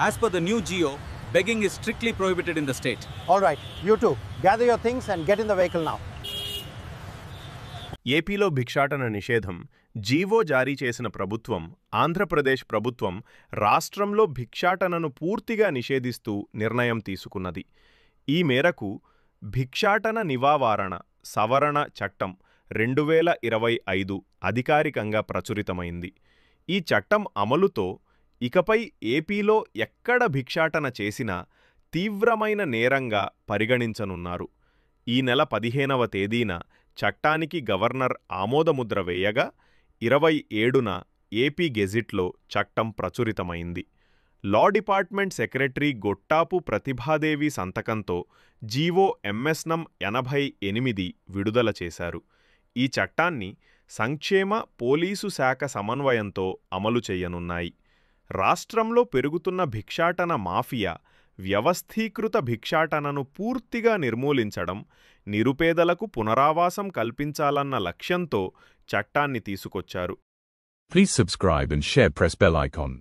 As per the new GO, begging is strictly prohibited in the state. All right, you two, gather your things and get in the vehicle now. ఏపీలో భిక్షాటన నిషేధం GO జారీ చేసిన ప్రభుత్వం ఆంధ్రప్రదేశ్ ప్రభుత్వం రాష్ట్రంలో భిక్షాటనను పూర్తిగా నిషేధిస్తూ నిర్ణయం తీసుకున్నది. ఈ మేరకు భిక్షాటన నివారణ సవరణ చట్టం 2025 అధికారికంగా ప్రచురితమైంది. ఈ చట్టం అమలుతో ఇకపై ఏపీలో ఎక్కడ భిక్షాటన చేసినా తీవ్రమైన నేరంగా పరిగణించనున్నారు. ఈ నెల 15వ తేదీన చట్టానికి గవర్నర్ ఆమోదముద్ర వేయగా 27న ఏపీ గెజిట్లో చట్టం ప్రచురితమైంది. Law department secretary Gottapu Pratibhadevi సంతకంతో జీవో ఎంఎస్ నం 88 విడుదల చేశారు. ఈ చట్టాన్ని సంక్షేమ పోలీసు శాఖ సమన్వయంతో అమలు చేయనున్నాయి. రాష్ట్రంలో పెరుగుతున్న భిక్షాటన మాఫియా వ్యవస్థీకృత భిక్షాటనను పూర్తిగా నిర్మూలించడం, నిరుపేదలకు పునరావాసం కల్పించాలన్న లక్ష్యంతో చట్టాన్ని తీసుకొచ్చారు. Please subscribe and share. Press bell icon.